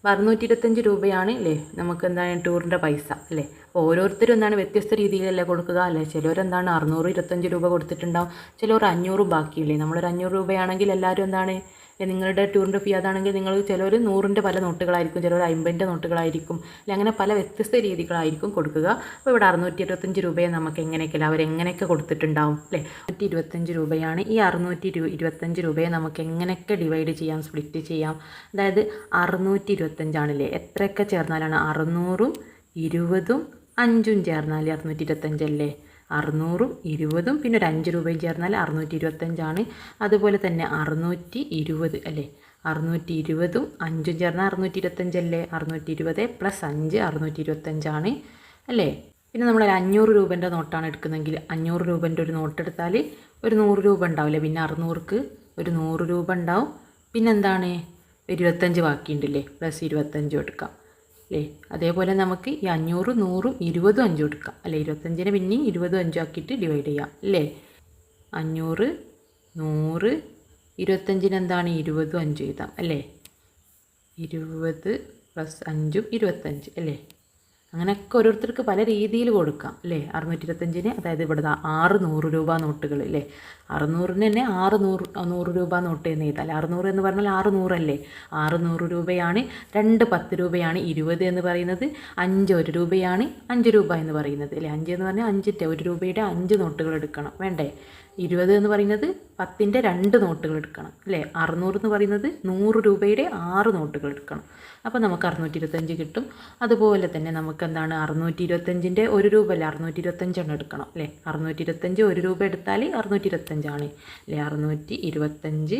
625 രൂപയാണ് അല്ലേ നമുക്ക് എന്താണ് ടൂറിൻ്റെ പൈസ അല്ലേ. ഓരോരുത്തരും എന്താണ് വ്യത്യസ്ത രീതിയിലല്ലേ കൊടുക്കുക അല്ലേ. ചിലവരെന്താണ് 625 രൂപ കൊടുത്തിട്ടുണ്ടാവും, ചിലവർ 500 ബാക്കിയില്ലേ. നമ്മളൊരു 500 രൂപയാണെങ്കിൽ എല്ലാവരും എന്താണ് നിങ്ങളുടെ ടൂറിൻ്റെ ഫീ അതാണെങ്കിൽ നിങ്ങൾ ചിലർ 100ൻ്റെ പല നോട്ടുകളായിരിക്കും, ചിലർ 50ൻ്റെ നോട്ടുകളായിരിക്കും അല്ലെ. അങ്ങനെ പല വ്യത്യസ്ത രീതികളായിരിക്കും കൊടുക്കുക. അപ്പോൾ ഇവിടെ 625 രൂപയെ നമുക്ക് എങ്ങനെയൊക്കെയല്ല അവരെങ്ങനെയൊക്കെ കൊടുത്തിട്ടുണ്ടാവും അല്ലേ. 625 രൂപയാണ്. ഈ 625 രൂപയെ നമുക്ക് എങ്ങനെയൊക്കെ ഡിവൈഡ് ചെയ്യാം, സ്പ്ലിറ്റ് ചെയ്യാം. അതായത് 625 ആണല്ലേ, എത്രയൊക്കെ ചേർന്നാലാണ് 600ഉം 20ഉം 5ഉം ചേർന്നാൽ 625 അല്ലേ. 600ഉം 20ഉം പിന്നെ ഒരു 5 രൂപയും ചേർന്നാൽ 625 ആണ്. അതുപോലെ തന്നെ 620 അല്ലേ, 620ഉം 5ഉം ചേർന്നാൽ 625 അല്ലേ. 620 + 5 625 ആണ് അല്ലേ. പിന്നെ നമ്മൾ 500 രൂപേൻ്റെ നോട്ടാണ് എടുക്കുന്നതെങ്കിൽ 500 രൂപേൻ്റെ ഒരു നോട്ട് എടുത്താൽ ഒരു 100 രൂപ ഉണ്ടാവില്ലേ. പിന്നെ 600ക്ക് ഒരു 100 രൂപ ഉണ്ടാവും. പിന്നെന്താണ് 25 ബാക്കിയുണ്ടല്ലേ, +25 എടുക്കാം അല്ലേ. അതേപോലെ നമുക്ക് ഈ 500 100 20 5 എടുക്കാം അല്ലേ. 25നെ പിന്നെയും 20 5 ആക്കിയിട്ട് ഡിവൈഡ് ചെയ്യാം അല്ലേ. 500 100 25ന് എന്താണ് 20 5 എഴുതാം അല്ലേ. 20 + 5 25 അല്ലേ. അങ്ങനെയൊക്കെ ഓരോരുത്തർക്ക് പല രീതിയിൽ കൊടുക്കാം അല്ലേ. 625ന് അതായത് ഇവിടെ 600 രൂപ നോട്ടുകൾ അല്ലേ. 600ന് തന്നെ 100 രൂപ നോട്ട് എന്ന് എഴുതാം. 600 എന്ന് പറഞ്ഞാൽ 600 അല്ലേ. 600 രൂപയാണ്. 2 10 രൂപയാണ് 20 എന്ന് പറയുന്നത്. 5 1 രൂപയാണ് 5 രൂപ എന്ന് പറയുന്നത് അല്ലേ. 5 എന്ന് പറഞ്ഞാൽ 5ൻ്റെ 1 രൂപയുടെ 5 നോട്ടുകൾ എടുക്കണം വേണ്ടേ. 20 എന്ന് പറയുന്നത് 10ൻ്റെ 2 നോട്ടുകൾ എടുക്കണം അല്ലേ. 600 എന്ന് പറയുന്നത് 100 രൂപയുടെ 6 നോട്ടുകൾ എടുക്കണം. അപ്പോൾ നമുക്ക് 625 കിട്ടും. അതുപോലെ തന്നെ നമുക്ക് എന്താണ് 625ൻ്റെ 1 രൂപ അല്ലേ, 625 എണ്ണം എടുക്കണം അല്ലേ. 625 1 രൂപ എടുത്താൽ 625 ആണ് അല്ലേ. 625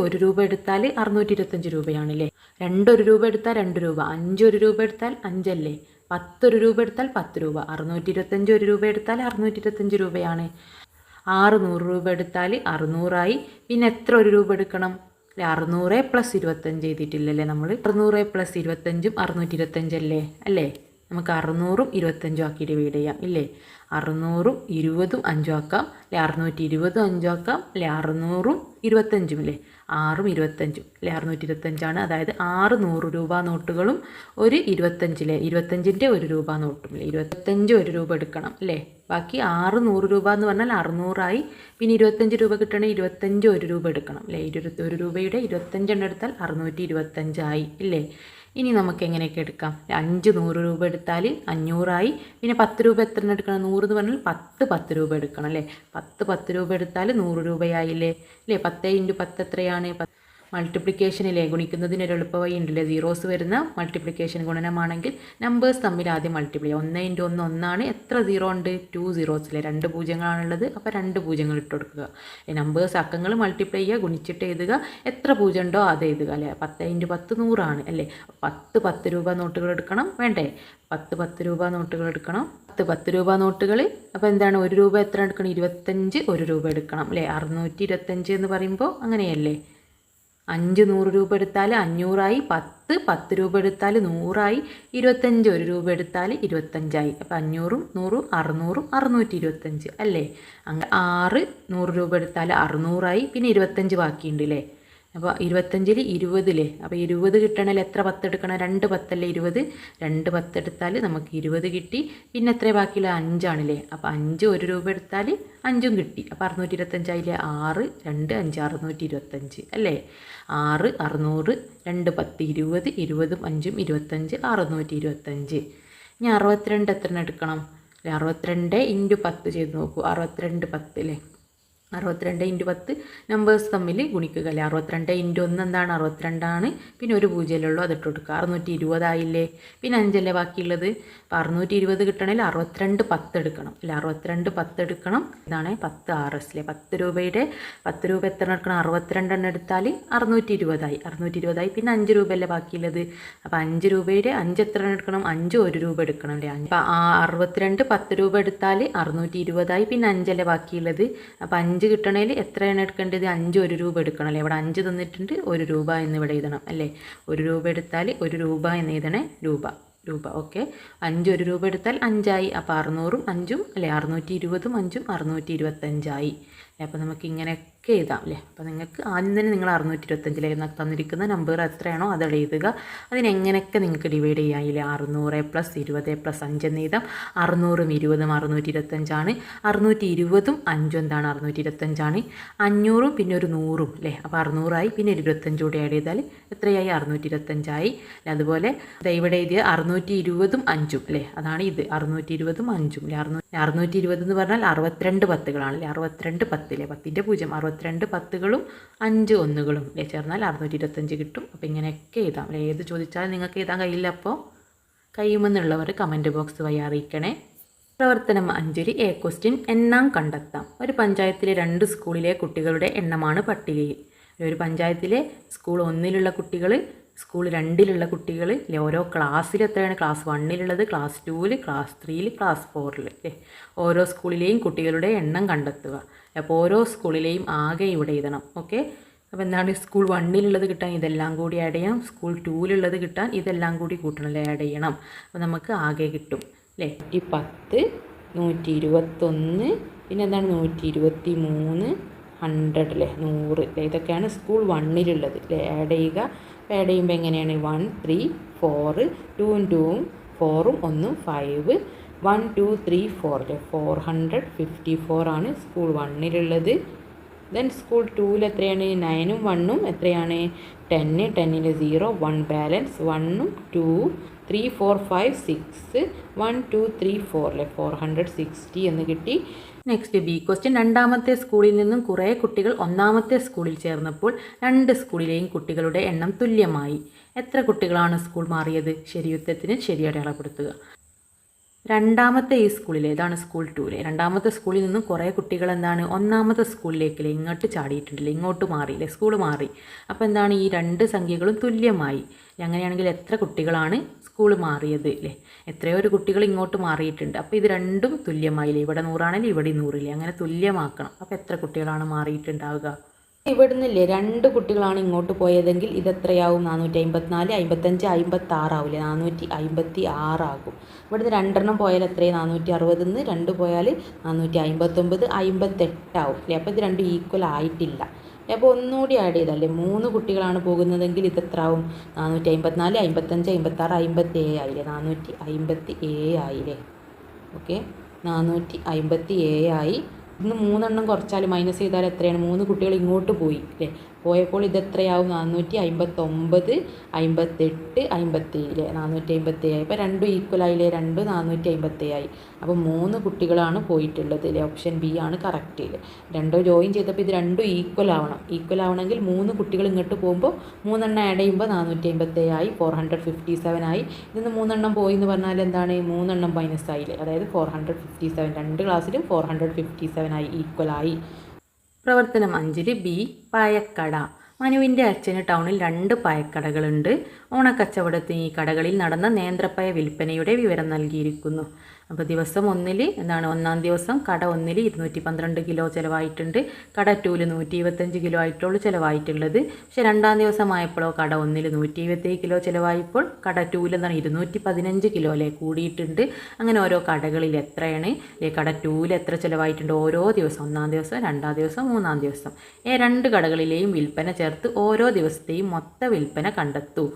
1 രൂപ എടുത്താൽ 625 രൂപയാണ് അല്ലേ. 2 1 രൂപ എടുത്താൽ 2 രൂപ, 5 1 രൂപ എടുത്താൽ 5 അല്ലേ. 10 1 രൂപ എടുത്താൽ 10 രൂപ. 625 1 രൂപ എടുത്താൽ 625 രൂപയാണ്. 600 രൂപ എടുത്താൽ 600 പിന്നെ എത്ര 1 രൂപ എടുക്കണം അല്ലേ. 600 + 25 ചെയ്തിട്ടില്ലല്ലേ നമ്മൾ. 600 + 25ഉം 625 അല്ലേ. നമുക്ക് 600ഉം 25ഉം ആക്കി ഡിവൈഡ് ചെയ്യാം ഇല്ലേ. 600ഉം 20ഉം 5 ആക്കാം അല്ലേ. 620 5 ആക്കാം അല്ലേ. 600ഉം 25ഉം അല്ലേ. 6ഉം 25ഉം അല്ലേ. 625 ആണ്. അതായത് 6 100 രൂപ നോട്ടുകളും ഒരു 25 അല്ലേ. 25ൻ്റെ 1 രൂപ നോട്ടും അല്ലേ. 25 1 രൂപ എടുക്കണം അല്ലേ. ബാക്കി 6 100 രൂപ എന്ന് പറഞ്ഞാൽ 600 പിന്നെ 25 രൂപ കിട്ടണമെങ്കിൽ 25 1 രൂപ എടുക്കണം അല്ലേ. 1 രൂപയുടെ 25 എണ്ണം എടുത്താൽ 625 ഇല്ലേ. ഇനി നമുക്ക് എങ്ങനെയൊക്കെ എടുക്കാം. 5 100 രൂപ എടുത്താൽ 500 പിന്നെ 10 രൂപ എത്ര എടുക്കണം. 100 എന്ന് പറഞ്ഞാൽ 10 രൂപ എടുക്കണം അല്ലേ. 10 രൂപ എടുത്താൽ 100 രൂപയായില്ലേ അല്ലേ. 10 × 10 എത്രയാണ് മൾട്ടിപ്ലിക്കേഷനിലെ ഗുണിക്കുന്നതിനൊരു എളുപ്പ വഴി ഉണ്ടല്ലേ, സീറോസ് വരുന്ന മൾട്ടിപ്ലിക്കേഷൻ ഗുണനമാണെങ്കിൽ നമ്പേഴ്സ് തമ്മിൽ ആദ്യം മൾട്ടിപ്ലൈ ചെയ്യാം. 1 × 1 1 എത്ര സീറോ ഉണ്ട്? 2 സീറോസിലെ 2 പൂജ്യങ്ങളാണുള്ളത്. അപ്പോൾ 2 പൂജ്യങ്ങൾ ഇട്ട് കൊടുക്കുക. നമ്പേഴ്സ് അക്കങ്ങൾ മൾട്ടിപ്ലൈ ചെയ്യുക, ഗുണിച്ചിട്ട് എഴുതുക, എത്ര പൂജ്യം ഉണ്ടോ അത് എഴുതുക അല്ലേ. 10 × 10 100 അല്ലേ. 10 രൂപ നോട്ടുകൾ എടുക്കണം വേണ്ടേ? 10 രൂപ നോട്ടുകൾ എടുക്കണം. 10 രൂപ നോട്ടുകൾ. അപ്പോൾ എന്താണ്, 1 രൂപ എത്ര എടുക്കണം? 25 1 രൂപ എടുക്കണം അല്ലേ. 625 എന്ന് പറയുമ്പോൾ അങ്ങനെയല്ലേ. 5 100 രൂപ എടുത്താൽ 500ആയി. 10 രൂപ എടുത്താൽ 100ആയി. 25 1 രൂപ എടുത്താൽ 25ആയി. അപ്പോൾ 500ഉം 100ഉം 600ഉം 625 അല്ലേ. അങ്ങനെ 6 100 രൂപ എടുത്താൽ 600ആയി. പിന്നെ 25 ബാക്കിയുണ്ട് അല്ലേ. അപ്പോൾ 25ൽ 20 അപ്പോൾ 20 കിട്ടണമെങ്കിൽ എത്ര 10 എടുക്കണം? 2 10 20. 2 10 എടുത്താൽ നമുക്ക് 20 കിട്ടി. പിന്നെ എത്ര ബാക്കിയുള്ള 5 ആണല്ലേ. അപ്പോൾ 5 1 രൂപ എടുത്താൽ 5ഉം കിട്ടി. അപ്പോൾ 625 ആയില്ലേ. 6 2 5 625 അല്ലേ. 6 600 2 10 20 20ഉം 5ഉം 25 625. ഇനി 62 എത്ര എടുക്കണം? 62 × 10 ചെയ്ത് നോക്കൂ. 62 10 അല്ലേ. 62 × 10 നമ്പേഴ്സ് തമ്മിൽ ഗുണിക്കുക അല്ലേ. 62 × 1 എന്താണ്? 62 ആണ്. പിന്നെ ഒരു പൂജ്യമല്ലേ ഉള്ളൂ, അതിട്ട് കൊടുക്കുക. 620 ആയില്ലേ. പിന്നെ 5 അല്ലേ ബാക്കിയുള്ളത്. അപ്പോൾ 620 കിട്ടണമെങ്കിൽ 62 10 എടുക്കണം അല്ലേ. 62 10 എടുക്കണം. ഇതാണ് 10 RS അല്ലേ. 10 രൂപയുടെ 10 രൂപ എത്ര എടുക്കണം? 62 എണ്ണം എടുത്താൽ 620 ആയി. 620 ആയി. പിന്നെ 5 രൂപ അല്ലേ ബാക്കിയുള്ളത്. അപ്പോൾ 5 രൂപയുടെ 5 എത്ര എടുക്കണം? 5 1 രൂപ എടുക്കണം അല്ലേ. അപ്പോൾ 62 10 രൂപ എടുത്താൽ 620 ആയി. പിന്നെ 5 അല്ലേ ബാക്കിയുള്ളത്. അപ്പോൾ 5 കിട്ടണമെങ്കിൽ എത്രയാണ് എടുക്കേണ്ടത്? 5 1 രൂപ എടുക്കണം അല്ലേ. ഇവിടെ 5 തന്നിട്ടുണ്ട്, 1 രൂപ എന്ന് ഇവിടെ എഴുതണം അല്ലേ. 1 രൂപ എടുത്താൽ 1 രൂപ എന്ന് എഴുതണേ. രൂപ ഓക്കെ. 5 1 രൂപ എടുത്താൽ 5 ആയി. അപ്പോൾ 600ഉം 5ഉം അല്ലേ. 620ഉം 5ഉം 625 ആയി. അപ്പോൾ നമുക്ക് ഇങ്ങനെയൊക്കെ എഴുതാം അല്ലേ. അപ്പോൾ നിങ്ങൾക്ക് ആദ്യം തന്നെ നിങ്ങൾ 625 തന്നിരിക്കുന്ന നമ്പർ എത്രയാണോ അതവിടെ എഴുതുക. അതിനെങ്ങനെയൊക്കെ നിങ്ങൾക്ക് ഡിവൈഡ് ചെയ്യാമില്ലേ. 600 + 20 + 5 എന്ന് എഴുതാം. 600ഉം 20ഉം 625 ആണ്. 620ഉം 5ഉം എന്താണ്? 625 ആണ്. 500ഉം പിന്നെ ഒരു 100ഉം അല്ലേ. അപ്പോൾ 600 ആയി. പിന്നെ 25 കൂടി ആഡ് ചെയ്താൽ എത്രയായി? 625 ആയി. ഇവിടെ എഴുതിയ 620ഉം 5ഉം അല്ലേ. അതാണ് ഇത് 620ഉം 5ഉം അല്ലേ. 620 എന്ന് പറഞ്ഞാൽ 62 10കളാണല്ലേ. 62 10 അല്ലേ. 10ൻ്റെ 0 62 10കളും 5 1കളും അല്ലേ ചേർന്നാൽ 625 കിട്ടും. അപ്പോൾ ഇങ്ങനെയൊക്കെ എഴുതാം അല്ലേ. ഏത് ചോദിച്ചാലും നിങ്ങൾക്ക് എഴുതാൻ കഴിയില്ല. അപ്പോൾ കഴിയുമെന്നുള്ളവർ കമൻറ്റ് ബോക്സ് വഴി അറിയിക്കണേ. പ്രവർത്തനം 5 A ക്വസ്റ്റ്യൻ എണ്ണം കണ്ടെത്താം. ഒരു പഞ്ചായത്തിലെ 2 സ്കൂളിലെ കുട്ടികളുടെ എണ്ണമാണ് പട്ടികയിൽ. ഒരു പഞ്ചായത്തിലെ സ്കൂൾ 1ലുള്ള കുട്ടികൾ, സ്കൂൾ 2ലുള്ള കുട്ടികൾ അല്ലേ. ഓരോ ക്ലാസ്സിൽ എത്രയാണ്? ക്ലാസ് 1ലുള്ളത്, ക്ലാസ് 2ൽ, ക്ലാസ് 3ൽ, ക്ലാസ് 4ൽ അല്ലേ. ഓരോ സ്കൂളിലെയും കുട്ടികളുടെ എണ്ണം കണ്ടെത്തുക. അപ്പോൾ ഓരോ സ്കൂളിലെയും ആകെ ഇവിടെ എഴുതണം. ഓക്കെ. അപ്പോൾ എന്താണ്? സ്കൂൾ 1ലുള്ളത് കിട്ടാൻ ഇതെല്ലാം കൂടി ആഡ് ചെയ്യണം. സ്കൂൾ 2ലുള്ളത് കിട്ടാൻ ഇതെല്ലാം കൂടി കൂട്ടണം അല്ലേ, ആഡ് ചെയ്യണം. അപ്പോൾ നമുക്ക് ആകെ കിട്ടും അല്ലേ. 110 121 പിന്നെ എന്താണ് 123 100 അല്ലേ, 100 അല്ലേ. ഇതൊക്കെയാണ് സ്കൂൾ 1ലുള്ളത് അല്ലേ. ആഡ് ചെയ്യുക. ആഡ് ചെയ്യുമ്പോൾ എങ്ങനെയാണ്? 1 3 4 2ഉം 2ഉം 4ഉം 1ഉം 5 1 2 3 4 അല്ലേ. 454 ആണ് സ്കൂൾ 1ലുള്ളത്. ദെൻ സ്കൂൾ 2ൽ എത്രയാണ്? 9ഉം 1ഉം എത്രയാണ്? 10 10ൽ 0 1 ബാലൻസ് 1ഉം 2 3 4 5 6 1 2 3 4 അല്ലേ. 460 എന്ന് കിട്ടി. Next B question. രണ്ടാമത്തെ സ്കൂളിൽ നിന്നും കുറേ കുട്ടികൾ ഒന്നാമത്തെ സ്കൂളിൽ ചേർന്നപ്പോൾ 2 സ്കൂളിലെയും കുട്ടികളുടെ എണ്ണം തുല്യമായി. എത്ര കുട്ടികളാണ് സ്കൂൾ മാറിയത്? ശരിയുത്തരത്തിന് ശരി അടയാളപ്പെടുത്തുക. രണ്ടാമത്തെ ഈ സ്കൂളിലെ, ഇതാണ് സ്കൂൾ 2ലെ, രണ്ടാമത്തെ സ്കൂളിൽ നിന്നും കുറേ കുട്ടികൾ എന്താണ് ഒന്നാമത്തെ സ്കൂളിലേക്കല്ലേ ഇങ്ങോട്ട് ചാടിയിട്ടുണ്ടല്ലേ, ഇങ്ങോട്ട് മാറിയില്ലേ, സ്കൂൾ മാറി. അപ്പോൾ എന്താണ്? ഈ 2 സംഖ്യകളും തുല്യമായി. അങ്ങനെയാണെങ്കിൽ എത്ര കുട്ടികളാണ് സ്കൂൾ മാറിയത് അല്ലേ? എത്രയോ ഒരു കുട്ടികൾ ഇങ്ങോട്ട് മാറിയിട്ടുണ്ട്. അപ്പോൾ ഇത് രണ്ടും തുല്യമായില്ലേ. ഇവിടെ 100 ആണെങ്കിൽ ഇവിടെ 100 ഇല്ലേ. അങ്ങനെ തുല്യമാക്കണം. അപ്പോൾ എത്ര കുട്ടികളാണ് മാറിയിട്ടുണ്ടാവുക? ഇവിടുന്നില്ലേ 2 കുട്ടികളാണ് ഇങ്ങോട്ട് പോയതെങ്കിൽ ഇതെത്രയാവും? 454 55 56 ആവില്ലേ. 456 ആകും. ഇവിടുന്ന് 2 പോയാൽ എത്രയും 460 2 പോയാൽ 459 58 ആവും അല്ലേ. അപ്പോൾ ഇത് 2 ഈക്വൽ ആയിട്ടില്ല. അപ്പോൾ ഒന്നുകൂടി ആഡ് ചെയ്തല്ലേ 3 കുട്ടികളാണ് പോകുന്നതെങ്കിൽ ഇതെത്ര ആവും? 454 55 56 57 ആയില്ലേ. 457 ആയില്ലേ. ഓക്കെ, 457 ആയി. ഇന്ന് 3 കുറച്ചാൽ മൈനസ് ചെയ്താൽ എത്രയാണ്? 3 കുട്ടികൾ ഇങ്ങോട്ട് പോയി അല്ലേ? പോയപ്പോൾ ഇത് എത്രയാവും? 459, 58, 57 457. അപ്പോൾ രണ്ടും ഈക്വലായില്ലേ? 2 457 ആയി. അപ്പോൾ 3 കുട്ടികളാണ് പോയിട്ടുള്ളത് അല്ലേ? ഓപ്ഷൻ ബി ആണ് കറക്റ്റ്. രണ്ടോ ജോയിൻ ചെയ്തപ്പോൾ ഇത് രണ്ടും ഈക്വൽ ആവണം. ഈക്വൽ ആവണമെങ്കിൽ 3 കുട്ടികൾ ഇങ്ങോട്ട് പോകുമ്പോൾ 3 ആഡ് ചെയ്യുമ്പോൾ 457 ആയി, 457 ആയി. ഇതിന്ന് 3 പോയി എന്ന് പറഞ്ഞാൽ എന്താണ്? 3 മൈനസ് ആയില്ലേ? അതായത് 457. രണ്ട് ക്ലാസ്സിലും 457 ആയി, ഈക്വലായി. പ്രവർത്തനം 5 ബി, പായക്കട. മനുവിൻ്റെ അച്ഛന് ടൗണിൽ 2 പായക്കടകളുണ്ട്. ഓണക്കച്ചവടത്തിന് ഈ കടകളിൽ നടന്ന നേന്ത്രപ്പഴ വിൽപ്പനയുടെ വിവരം നൽകിയിരിക്കുന്നു. അപ്പോൾ ദിവസം 1 എന്താണ്? 1-ാം ദിവസം കട 1 212 കിലോ ചിലവായിട്ടുണ്ട്. കട 2 125 കിലോ ആയിട്ടുള്ളൂ ചിലവായിട്ടുള്ളത്. പക്ഷേ 2-ാം ദിവസമായപ്പോഴോ കട 1 127 കിലോ ചിലവായപ്പോൾ കട 2 എന്താണ് 215 കിലോ അല്ലേ കൂടിയിട്ടുണ്ട്. അങ്ങനെ ഓരോ കടകളിൽ എത്രയാണ് അല്ലേ? കട 2 എത്ര ചിലവായിട്ടുണ്ട് ഓരോ ദിവസം? 1-ാം ദിവസം, 2-ാം ദിവസം, 3-ാം ദിവസം. 2 കടകളിലെയും വിൽപ്പന ചേർത്ത് ഓരോ ദിവസത്തെയും മൊത്ത വിൽപ്പന കണ്ടെത്തൂ.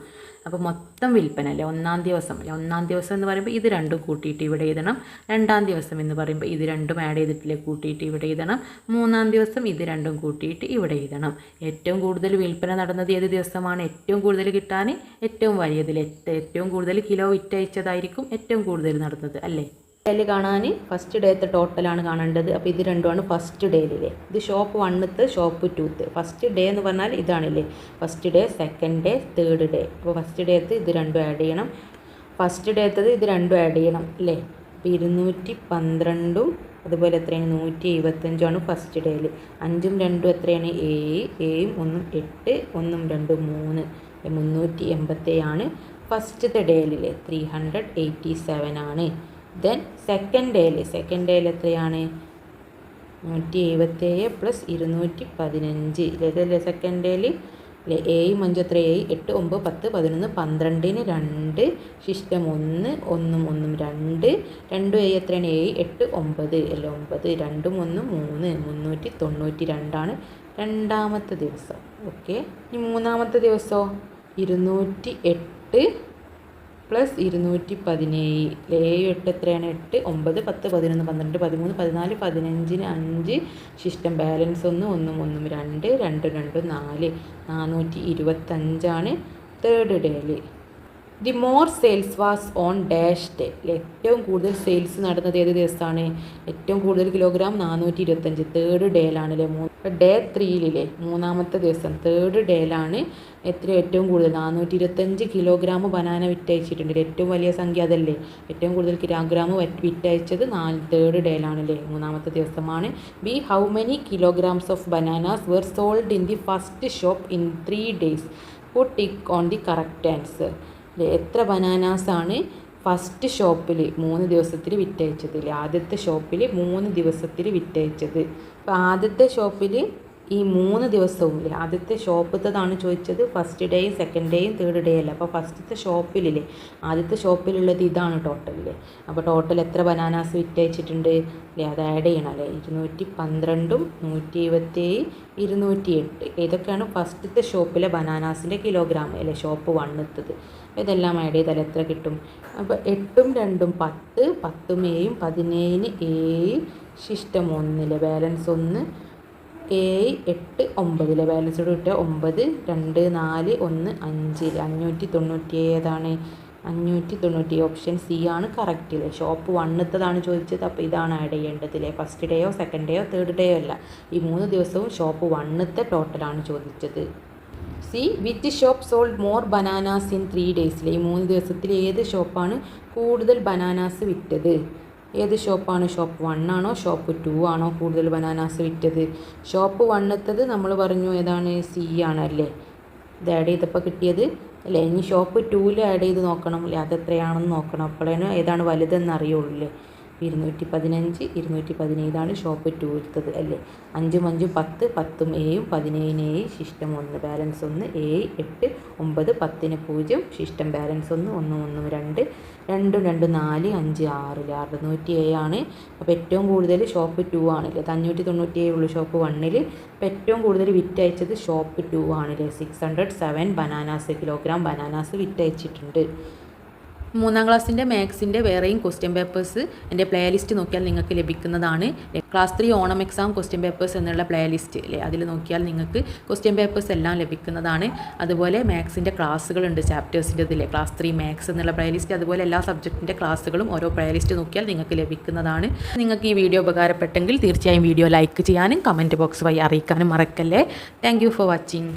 അപ്പോൾ മൊത്തം വിൽപ്പന അല്ലേ? 1-ാം ദിവസം അല്ലേ? 1-ാം ദിവസം എന്ന് പറയുമ്പോൾ ഇത് രണ്ടും കൂട്ടിയിട്ട് ഇവിടെ എഴുതണം. 2-ാം ദിവസം എന്ന് പറയുമ്പോൾ ഇത് രണ്ടും ആഡ് ചെയ്തിട്ടില്ലേ കൂട്ടിയിട്ട് ഇവിടെ എഴുതണം. 3-ാം ദിവസം ഇത് രണ്ടും കൂട്ടിയിട്ട് ഇവിടെ എഴുതണം. ഏറ്റവും കൂടുതൽ വിൽപ്പന നടന്നത് ഏത് ദിവസമാണ്? ഏറ്റവും കൂടുതൽ കിട്ടാൻ ഏറ്റവും വലിയതിൽ ഏറ്റവും കൂടുതൽ കിലോ വിറ്റയച്ചതായിരിക്കും ഏറ്റവും കൂടുതൽ നടന്നത് അല്ലേ? ഡേയിൽ കാണാൻ ഫസ്റ്റ് ഡേത്തെ ടോട്ടലാണ് കാണേണ്ടത്. അപ്പോൾ ഇത് രണ്ടുമാണ് ഫസ്റ്റ് ഡേയിലെ. ഇത് ഷോപ്പ് 1ത്തെ ഷോപ്പ് 2ത്തെ. ഫസ്റ്റ് ഡേ എന്ന് പറഞ്ഞാൽ ഇതാണല്ലേ? First day, second day, third day. അപ്പോൾ ഫസ്റ്റ് ഡേത്ത് ഇത് രണ്ടും ആഡ് ചെയ്യണം. ഫസ്റ്റ് ഡേത്തത് ഇത് രണ്ടും ആഡ് ചെയ്യണം അല്ലേ? അപ്പോൾ 212 അതുപോലെ എത്രയാണ്? 175 ഫസ്റ്റ് ഡേയിൽ. 5ഉം 2ഉം എത്രയാണ്? 7, 7ഉം 1ഉം 8, 1ഉം 2ഉം 3, 387 ആണ് ഫസ്റ്റത്തെ ഡേയിലെ. 387 ആണ്. ദെൻ സെക്കൻഡ് ഡേയിൽ എത്രയാണ്? 177 പ്ലസ് 215 ഇതല്ലേ സെക്കൻഡ് ഡേയിൽ അല്ലേ? 7ഉം 5ഉം എത്ര? 7, 8, 9, 10, 11, 12ന് 2 ശിഷ്ടം 1, 1ഉം 1ഉം 2, 2 എത്രയാണ്? 7, 8, 9 അല്ലേ? 9, 2ഉം 1ഉം 3, 392 ആണ് രണ്ടാമത്തെ ദിവസം. ഓക്കെ. ഇനി മൂന്നാമത്തെ ദിവസമോ? 208 പ്ലസ് 217 7, 8 എത്രയാണ്? 8, 9, 10, 11, 12, 13, 14, 15ന് 5 ശിഷ്ടം ബാലൻസ് 1, 1ഉം 1ഉം 2, 2, 2, 4 425 ആണ് തേർഡ് ഡേയിൽ. The more sales was on dash day. ഏറ്റവും കൂടുതൽ സെയിൽസ് നടന്നത് ഏത് ദിവസമാണ്? ഏറ്റവും കൂടുതൽ കിലോഗ്രാം 425 തേർഡ് ഡേയിലാണ് അല്ലേ? ഡേ 3 മൂന്നാമത്തെ ദിവസം തേർഡ് ഡേയിലാണ് ഏറ്റവും കൂടുതൽ 425 കിലോഗ്രാം ബനാന വിറ്റയച്ചിട്ടുണ്ട്. ഏറ്റവും വലിയ സംഖ്യ അതല്ലേ? ഏറ്റവും കൂടുതൽ കിലോഗ്രാം വിറ്റയച്ചത് തേർഡ് ഡേയിലാണല്ലേ? മൂന്നാമത്തെ ദിവസമാണ്. B, how many kilograms of bananas were sold in the first shop in 3 days? Put tick on the correct answer. എത്ര ബനാനാസാണ് ഫസ്റ്റ് ഷോപ്പിൽ 3 ദിവസത്തിൽ വിറ്റയച്ചത്? ആദ്യത്തെ ഷോപ്പിൽ 3 ദിവസത്തിൽ വിറ്റയച്ചത്. അപ്പോൾ ആദ്യത്തെ ഷോപ്പിൽ ഈ 3 ദിവസവും ആദ്യത്തെ ഷോപ്പിലത്തതാണ് ചോദിച്ചത്. ഫസ്റ്റ് ഡേയും സെക്കൻഡ് ഡേയും തേർഡ് ഡേ അല്ല. അപ്പോൾ ഫസ്റ്റത്തെ ഷോപ്പിലില്ലേ? ആദ്യത്തെ ഷോപ്പിലുള്ളത് ഇതാണ് ടോട്ടലില്ലേ? അപ്പോൾ ടോട്ടൽ എത്ര ബനാനാസ് വിറ്റയച്ചിട്ടുണ്ട് അല്ലേ? അത് ആഡ് ചെയ്യണം അല്ലേ? 212ഉം 127, 208 ഇതൊക്കെയാണ് ഫസ്റ്റത്തെ ഷോപ്പിലെ ബനാനാസിൻ്റെ കിലോഗ്രാം അല്ലേ? ഷോപ്പ് 1ത്തത്. ഇതെല്ലാം ആഡ് ചെയ്താൽ എത്ര കിട്ടും? അപ്പോൾ 8ഉം 2ഉം 10, 10ഉം 7ഉം 17ന് 7 ശിഷ്ടം 1 ബാലൻസ് 1, 7, 8, 9 ബാലൻസോട് കിട്ടുക 9, 2, 4, 1, 5 597 ഏതാണ്? 590. ഓപ്ഷൻ സി ആണ് കറക്റ്റ് അല്ലേ? ഷോപ്പ് 1ത്തതാണ് ചോദിച്ചത്. അപ്പോൾ ഇതാണ് ആഡ് ചെയ്യേണ്ടത് അല്ലേ? ഫസ്റ്റ് ഡേയോ സെക്കൻഡ് ഡേയോ തേർഡ് ഡേയോ അല്ല. ഈ 3 ദിവസവും ഷോപ്പ് 1ത്തെ ടോട്ടലാണ് ചോദിച്ചത്. C, which shop sold more bananas in 3 days? ഈ 3 ദിവസത്തിൽ ഏത് ഷോപ്പാണ് കൂടുതൽ ബനാനാസ് വിറ്റത്? ഏത് ഷോപ്പാണ്? ഷോപ്പ് 1 ആണോ ഷോപ്പ് 2 ആണോ കൂടുതൽ ബനാനാസ് വിറ്റത്? ഷോപ്പ് 1ത്തത് നമ്മൾ പറഞ്ഞു ഏതാണ്? സി ആണ് അല്ലേ? ഇത് ആഡ് ചെയ്തപ്പോൾ കിട്ടിയത് അല്ലേ? ഇനി ഷോപ്പ് 2ൽ ആഡ് ചെയ്ത് നോക്കണം അല്ലേ? അതെത്രയാണെന്ന് നോക്കണം. അപ്പോഴാണ് ഏതാണ് വലുതെന്ന് അറിയുള്ളൂ അല്ലേ? 215, 217 ഷോപ്പ് 2ത്തത് അല്ലേ? 5ഉം 5ഉം 10, 10ഉം 7ഉം 17ന് 7 ശിഷ്ടം 1 ബാലൻസ് 1, 7, 8, 9, 10ന് 0 ശിഷ്ടം ബാലൻസ് 1, 1ഉം 1ഉം 2, 2, 2, 4, 5, 6 607 ആണ്. അപ്പോൾ ഏറ്റവും കൂടുതൽ ഷോപ്പ് 2 ആണല്ലേ? 597 ഉള്ളൂ ഷോപ്പ് 1ൽ. അപ്പോൾ ഏറ്റവും കൂടുതൽ വിറ്റയച്ചത് ഷോപ്പ് 2 ആണല്ലേ? 607 ബനാനാസ് കിലോഗ്രാം ബനാനാസ് വിറ്റയച്ചിട്ടുണ്ട്. മൂന്നാം ക്ലാസ്സിൻ്റെ മാത്സിൻ്റെ വേറെയും ക്വസ്റ്റ്യൻ പേപ്പേഴ്സ് എൻ്റെ പ്ലേലിസ്റ്റ് നോക്കിയാൽ നിങ്ങൾക്ക് ലഭിക്കുന്നതാണ്. Class 3 Onam exam question papers എന്നുള്ള പ്ലേലിസ്റ്റ് അല്ലേ, അതിൽ നോക്കിയാൽ നിങ്ങൾക്ക് ക്വസ്റ്റ്യൻ പേപ്പേഴ്സ് എല്ലാം ലഭിക്കുന്നതാണ്. അതുപോലെ മാത്സിൻ്റെ ക്ലാസ്സുകളുണ്ട്, ചാപ്റ്റേഴ്സിൻ്റെ ഇതിലെ ക്ലാസ് 3 മാത്സ് എന്നുള്ള പ്ലേലിസ്റ്റ്, അതുപോലെ എല്ലാ സബ്ജക്റ്റിൻ്റെ ക്ലാസ്സുകളും ഓരോ പ്ലേലിസ്റ്റ് നോക്കിയാൽ നിങ്ങൾക്ക് ലഭിക്കുന്നതാണ്. നിങ്ങൾക്ക് ഈ വീഡിയോ ഉപകാരപ്പെട്ടെങ്കിൽ തീർച്ചയായും വീഡിയോ ലൈക്ക് ചെയ്യാനും കമൻറ്റ് ബോക്സ് വഴി അറിയിക്കാനും മറക്കല്ലേ. Thank you for watching.